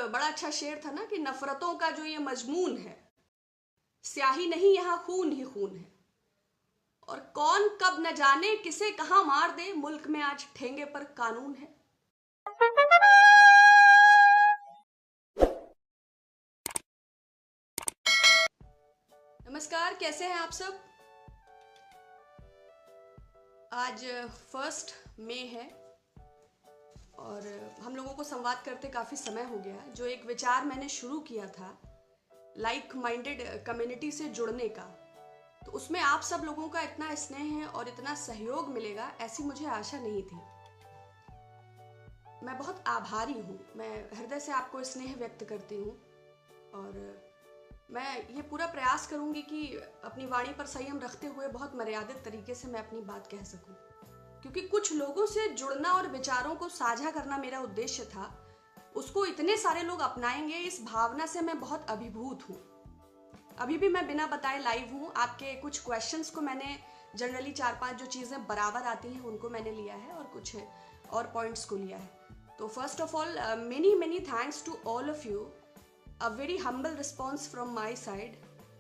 बड़ा अच्छा शेर था ना कि नफरतों का जो ये मजमून है, स्याही नहीं यहाँ खून ही खून है, और कौन कब न जाने किसे कहां मार दे, मुल्क में आज ठेंगे पर कानून है। नमस्कार, कैसे हैं आप सब। आज 1 मई है और हम लोगों को संवाद करते काफ़ी समय हो गया। जो एक विचार मैंने शुरू किया था लाइक माइंडेड कम्युनिटी से जुड़ने का, तो उसमें आप सब लोगों का इतना स्नेह है और इतना सहयोग मिलेगा ऐसी मुझे आशा नहीं थी। मैं बहुत आभारी हूँ, मैं हृदय से आपको स्नेह व्यक्त करती हूँ और मैं ये पूरा प्रयास करूँगी कि अपनी वाणी पर संयम रखते हुए बहुत मर्यादित तरीके से मैं अपनी बात कह सकूँ, क्योंकि कुछ लोगों से जुड़ना और विचारों को साझा करना मेरा उद्देश्य था। उसको इतने सारे लोग अपनाएंगे, इस भावना से मैं बहुत अभिभूत हूँ। अभी भी मैं बिना बताए लाइव हूँ। आपके कुछ क्वेश्चंस को मैंने जनरली 4-5 जो चीज़ें बराबर आती हैं उनको मैंने लिया है और कुछ और पॉइंट्स को लिया है। तो first of all many thanks to all of you, a very humble response from my side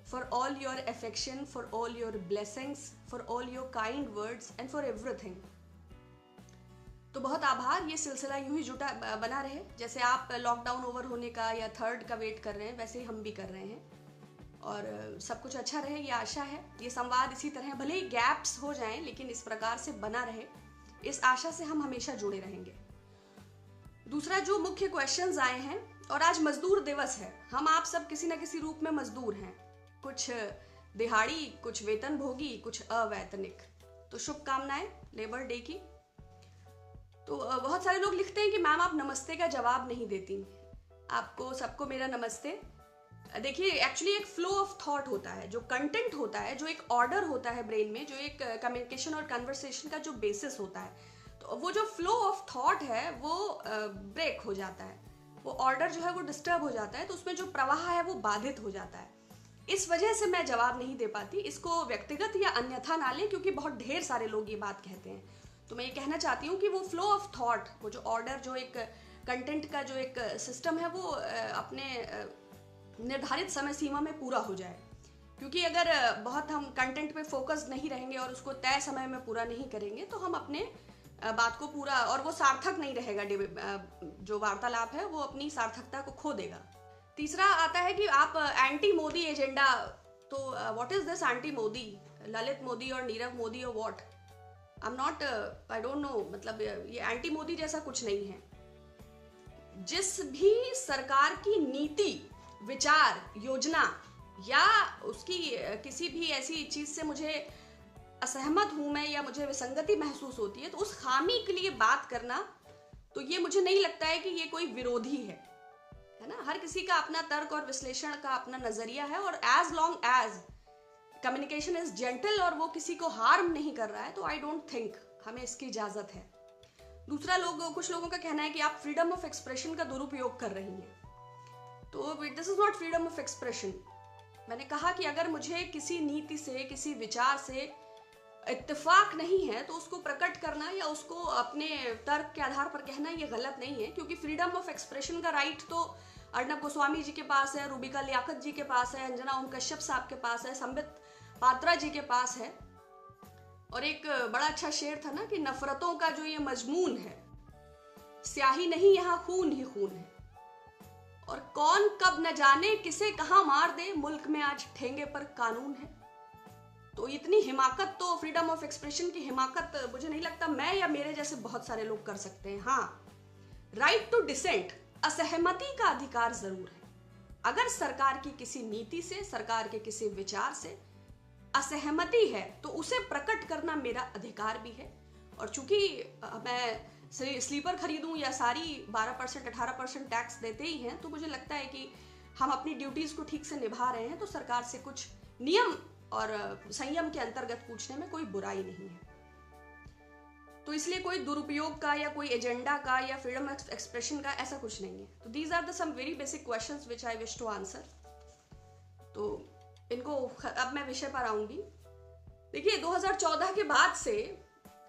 for all your affection, for all your blessings, for all your kind words and for everything. तो बहुत आभार। ये सिलसिला यूं ही जुटा बना रहे, जैसे आप लॉकडाउन ओवर होने का या 3rd का वेट कर रहे हैं, वैसे ही हम भी कर रहे हैं और सब कुछ अच्छा रहे, ये आशा है। ये संवाद इसी तरह भले ही गैप्स हो जाएं लेकिन इस प्रकार से बना रहे, इस आशा से हम हमेशा जुड़े रहेंगे। दूसरा, जो मुख्य क्वेश्चंस आए हैं, और आज मजदूर दिवस है, हम आप सब किसी न किसी रूप में मजदूर हैं, कुछ दिहाड़ी, कुछ वेतन भोगी, कुछ अवैतनिक। तो शुभकामनाएं लेबर डे की। तो बहुत सारे लोग लिखते हैं कि मैम आप नमस्ते का जवाब नहीं देती। आपको सबको मेरा नमस्ते। देखिए, एक्चुअली एक फ्लो ऑफ थॉट होता है, जो कंटेंट होता है, जो एक ऑर्डर होता है ब्रेन में, जो एक कम्युनिकेशन और कन्वर्सेशन का जो बेसिस होता है, तो वो जो फ्लो ऑफ थॉट है वो ब्रेक हो जाता है, वो ऑर्डर जो है वो डिस्टर्ब हो जाता है, तो उसमें जो प्रवाह है वो बाधित हो जाता है। इस वजह से मैं जवाब नहीं दे पाती। इसको व्यक्तिगत या अन्यथा ना लें, क्योंकि बहुत ढेर सारे लोग ये बात कहते हैं। तो मैं ये कहना चाहती हूँ कि वो फ्लो ऑफ थॉट, वो जो ऑर्डर, जो एक कंटेंट का जो एक सिस्टम है, वो अपने निर्धारित समय सीमा में पूरा हो जाए। क्योंकि अगर बहुत हम कंटेंट पे फोकस नहीं रहेंगे और उसको तय समय में पूरा नहीं करेंगे तो हम अपने बात को पूरा, और वो सार्थक नहीं रहेगा, जो वार्तालाप है वो अपनी सार्थकता को खो देगा। तीसरा आता है कि आप एंटी मोदी एजेंडा, तो what is this anti Modi, Lalit Modi और नीरव मोदी और what, I am not, I don't know, मतलब ये एंटी मोदी जैसा कुछ नहीं है। जिस भी सरकार की नीति, विचार, योजना या उसकी किसी भी ऐसी चीज से मुझे असहमत हूं मैं या मुझे विसंगति महसूस होती है, तो उस खामी के लिए बात करना, तो ये मुझे नहीं लगता है कि ये कोई विरोधी है ना। हर किसी का अपना तर्क और विश्लेषण का अपना नजरिया है, और as long as communication is gentle और वो किसी को हार्म नहीं कर रहा है, तो आई डोंट थिंक हमें इसकी इजाजत है। दूसरा, कुछ लोगों का कहना है कि आप फ्रीडम ऑफ एक्सप्रेशन का दुरुपयोग कर रही हैं, तो this is not freedom of expression. मैंने कहा कि अगर मुझे किसी नीति से, किसी विचार से इत्तेफाक नहीं है, तो उसको प्रकट करना या उसको अपने तर्क के आधार पर कहना ये गलत नहीं है, क्योंकि फ्रीडम ऑफ एक्सप्रेशन का राइट तो अर्नब गोस्वामी जी के पास है, रूबिका लियाकत जी के पास है, अंजना ओम कश्यप साहब के पास है, संबित पात्रा जी के पास है। और एक बड़ा अच्छा शेर था ना कि नफरतों का जो ये मजमून है, स्याही नहीं यहाँ खून ही खून है, और कौन कब न जाने किसे कहां मार दे, मुल्क में आज ठेंगे पर कानून है। तो इतनी हिमाकत, तो फ्रीडम ऑफ एक्सप्रेशन की हिमाकत मुझे नहीं लगता मैं या मेरे जैसे बहुत सारे लोग कर सकते हैं। हाँ, राइट टू डिसेंट, असहमति का अधिकार जरूर है। अगर सरकार की किसी नीति से, सरकार के किसी विचार से असहमति है, तो उसे प्रकट करना मेरा अधिकार भी है। और चूंकि मैं स्लीपर खरीदूं या सारी 12% 18% टैक्स देते ही हैं, तो मुझे लगता है कि हम अपनी ड्यूटीज को ठीक से निभा रहे हैं, तो सरकार से कुछ नियम और संयम के अंतर्गत पूछने में कोई बुराई नहीं है। तो इसलिए कोई दुरुपयोग का या कोई एजेंडा का या फ्रीडम ऑफ एक्सप्रेशन का ऐसा कुछ नहीं है। तो these are the some very basic questions which I wish to answer. तो इनको अब मैं विषय पर आऊंगी। देखिए, 2014 के बाद से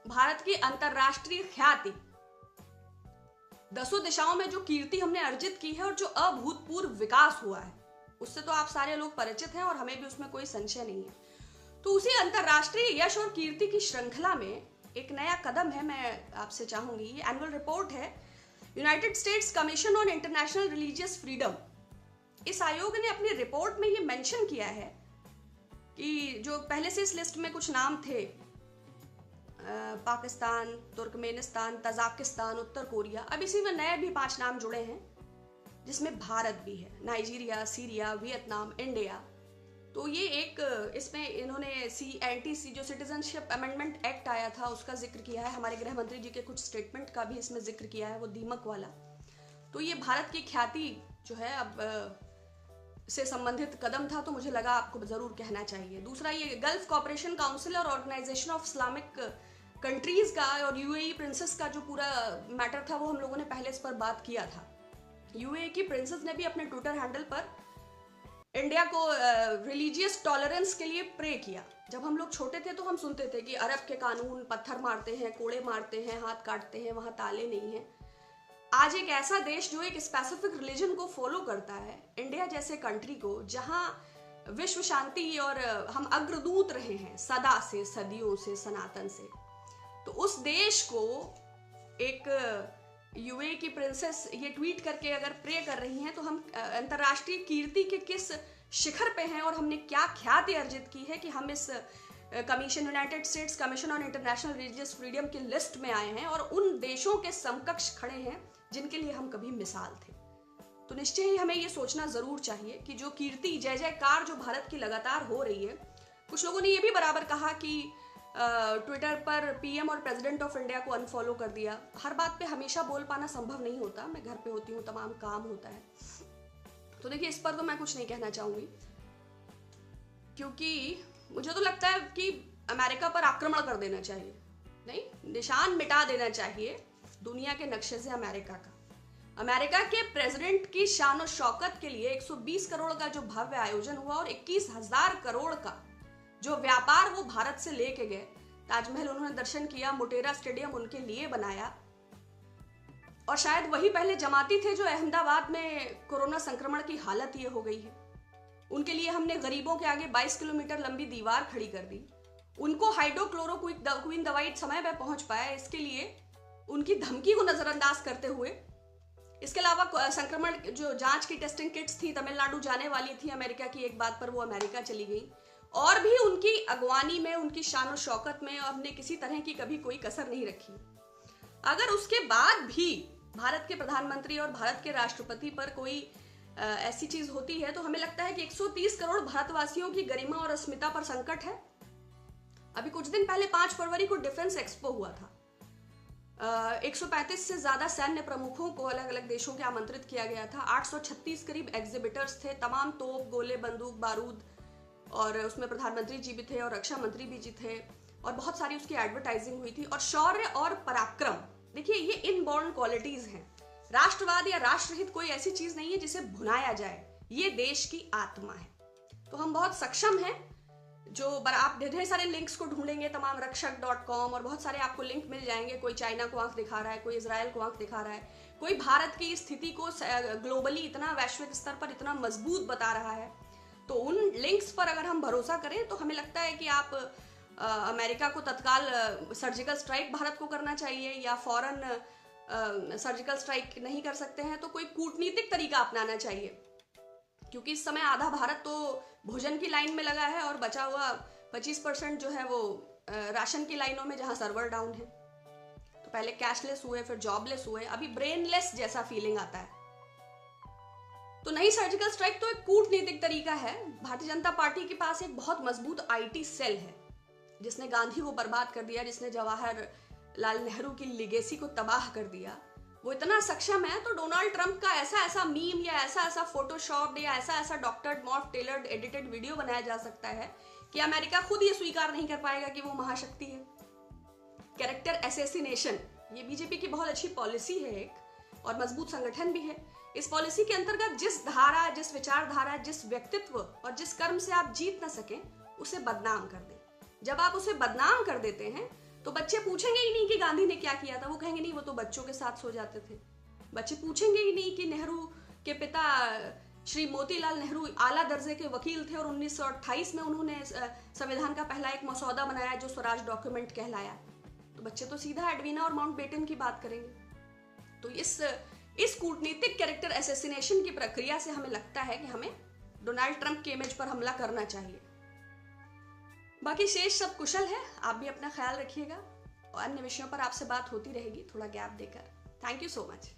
भारत की अंतरराष्ट्रीय ख्याति दसों दिशाओं में जो कीर्ति हमने अर्जित की है और जो अभूतपूर्व विकास हुआ है, उससे तो आप सारे लोग परिचित हैं और हमें भी उसमें कोई संशय नहीं है। तो उसी अंतरराष्ट्रीय यश और कीर्ति की श्रृंखला में एक नया कदम है, मैं आपसे चाहूंगी, ये एनुअल रिपोर्ट है United states commission on international religious freedom. इस आयोग ने अपनी रिपोर्ट में ये मेंशन किया है कि जो पहले से इस लिस्ट में कुछ नाम थे, पाकिस्तान, तुर्कमेनिस्तान, तजाकिस्तान, उत्तर कोरिया, अब इसी में नए भी 5 नाम जुड़े हैं जिसमें भारत भी है, नाइजीरिया, सीरिया, वियतनाम, इंडिया। तो ये एक इसमें इन्होंने एनटीसी जो सिटीजनशिप अमेंडमेंट एक्ट आया था उसका जिक्र किया है, हमारे गृह मंत्री जी के कुछ स्टेटमेंट का भी इसमें जिक्र किया है, वो दीमक वाला। तो ये भारत की ख्याति जो है अब से संबंधित कदम था, तो मुझे लगा आपको जरूर कहना चाहिए। दूसरा, ये गल्फ कॉपरेशन काउंसिल और ऑर्गेनाइजेशन ऑफ इस्लामिक कंट्रीज का और यूएई प्रिंसेस का जो पूरा मैटर था वो हम लोगों ने पहले इस पर बात किया था। यूएई की प्रिंसेस ने भी अपने ट्विटर हैंडल पर इंडिया को रिलीजियस टॉलरेंस के लिए प्रे किया। जब हम लोग छोटे थे तो हम सुनते थे कि अरब के कानून पत्थर मारते हैं, कोड़े मारते हैं, हाथ काटते हैं, वहां ताले नहीं हैं। आज एक ऐसा देश जो एक स्पेसिफिक रिलीजन को फॉलो करता है, इंडिया जैसे कंट्री को, जहां विश्व शांति और हम अग्रदूत रहे हैं सदा से, सदियों से, सनातन से, तो उस देश को एक यूए की प्रिंसेस ये ट्वीट करके अगर प्रे कर रही हैं, तो हम अंतर्राष्ट्रीय कीर्ति के किस शिखर पे हैं और हमने क्या ख्याति अर्जित की है कि हम इस commission, United states commission on international religious freedom की लिस्ट में आए हैं और उन देशों के समकक्ष खड़े हैं जिनके लिए हम कभी मिसाल थे। तो निश्चय ही हमें ये सोचना जरूर चाहिए कि जो कीर्ति, जय जयकार जो भारत की लगातार हो रही है, कुछ लोगों ने ये भी बराबर कहा कि ट्विटर पर पीएम और प्रेसिडेंट ऑफ इंडिया को अनफॉलो कर दिया। हर बात पे हमेशा बोल पाना संभव नहीं होता, मैं घर पे होती हूँ, तमाम काम होता है। तो देखिए, इस पर तो मैं कुछ नहीं कहना चाहूंगी, क्योंकि मुझे तो लगता है कि अमेरिका पर आक्रमण कर देना चाहिए, नहीं, निशान मिटा देना चाहिए दुनिया के नक्शे से अमेरिका का। अमेरिका के प्रेसिडेंट की शान और शौकत के लिए 120 करोड़ का जो भव्य आयोजन हुआ और 21,000 करोड़ का जो व्यापार वो भारत से लेके गए, ताजमहल उन्होंने दर्शन किया, मोटेरा स्टेडियम उनके लिए बनाया, और शायद वही पहले जमाती थे जो अहमदाबाद में कोरोना संक्रमण की हालत ये हो गई है। उनके लिए हमने गरीबों के आगे 22 किलोमीटर लंबी दीवार खड़ी कर दी। उनको हाइड्रोक्लोरोक्विन दवाई समय पर पहुंच पाया, इसके लिए उनकी धमकी को नजरअंदाज करते हुए, इसके अलावा संक्रमण जो जांच की टेस्टिंग किट्स थी तमिलनाडु जाने वाली थी अमेरिका की, एक बात पर वो अमेरिका चली गई, और भी उनकी अगवानी में, उनकी शान और शौकत में हमने किसी तरह की कभी कोई कसर नहीं रखी। अगर उसके बाद भी भारत के प्रधानमंत्री और भारत के राष्ट्रपति पर कोई ऐसी चीज होती है, तो हमें लगता है कि 130 करोड़ भारतवासियों की गरिमा और अस्मिता पर संकट है। अभी कुछ दिन पहले 5 फरवरी को डिफेंस एक्सपो हुआ था। 135 से ज्यादा सैन्य प्रमुखों को अलग अलग देशों के आमंत्रित किया गया था। 836 करीब एग्जिबिटर्स थे, तमाम तोप, गोले, बंदूक, बारूद, और उसमें प्रधानमंत्री जी भी थे और रक्षा मंत्री भी जी थे, और बहुत सारी उसकी एडवर्टाइजिंग हुई थी। और शौर्य और पराक्रम, देखिए ये इनबॉर्न क्वालिटीज हैं। राष्ट्रवाद या राष्ट्रहित कोई ऐसी चीज नहीं है जिसे भुनाया जाए, ये देश की आत्मा है। तो हम बहुत सक्षम हैं। जो आप ढेर सारे लिंक्स को ढूंढेंगे, तमाम रक्षक.com और बहुत सारे आपको लिंक मिल जाएंगे। कोई चाइना को आंख दिखा रहा है, कोई इजराइल को आंख दिखा रहा है, कोई भारत की स्थिति को ग्लोबली इतना वैश्विक स्तर पर इतना मजबूत बता रहा है। तो उन लिंक्स पर अगर हम भरोसा करें तो हमें लगता है कि आप अमेरिका को तत्काल सर्जिकल स्ट्राइक भारत को करना चाहिए, या फौरन सर्जिकल स्ट्राइक नहीं कर सकते हैं तो कोई कूटनीतिक तरीका अपनाना चाहिए, क्योंकि इस समय आधा भारत तो भोजन की लाइन में लगा है और बचा हुआ 25% जो है वो राशन की लाइनों में, जहां सर्वर डाउन है। तो पहले कैशलेस हुए, फिर जॉबलेस हुए, अभी ब्रेनलेस जैसा फीलिंग आता है। तो नहीं, सर्जिकल स्ट्राइक तो एक कूटनीतिक तरीका है। भारतीय जनता पार्टी के पास एक बहुत मजबूत आईटी सेल है जिसने गांधी को बर्बाद कर दिया, जिसने जवाहरलाल नेहरू की लिगेसी को तबाह कर दिया। वो इतना सक्षम है, तो डोनाल्ड ट्रंप का ऐसा ऐसा मीम या ऐसा ऐसा फोटोशॉप या ऐसा ऐसा doctored, morph tailored, edited video बनाया जा सकता है कि अमेरिका खुद ये स्वीकार नहीं कर पाएगा कि वो महाशक्ति है। कैरेक्टर एसेसिनेशन, ये बीजेपी की बहुत अच्छी पॉलिसी है एक, और मजबूत संगठन भी है। इस पॉलिसी के अंतर्गत जिस धारा, जिस विचारधारा, जिस व्यक्तित्व और जिस कर्म से आप जीत न सके, उसे बदनाम कर दें। जब आप उसे बदनाम कर देते हैं तो बच्चे पूछेंगे ही नहीं कि गांधी ने क्या किया था, वो कहेंगे नहीं वो तो बच्चों के साथ सो जाते थे। बच्चे पूछेंगे ही नहीं कि नेहरू के पिता श्री मोतीलाल नेहरू आला दर्जे के वकील थे और 1928 में उन्होंने संविधान का पहला एक मसौदा बनाया जो स्वराज डॉक्यूमेंट कहलाया। तो बच्चे तो सीधा एडवीना और माउंटबेटन की बात करेंगे। तो इस कूटनीतिक कैरेक्टर असैसिनेशन की प्रक्रिया से हमें लगता है कि हमें डोनाल्ड ट्रंप के इमेज पर हमला करना चाहिए। बाकी शेष सब कुशल है, आप भी अपना ख्याल रखिएगा और अन्य विषयों पर आपसे बात होती रहेगी थोड़ा गैप देकर। Thank you so much.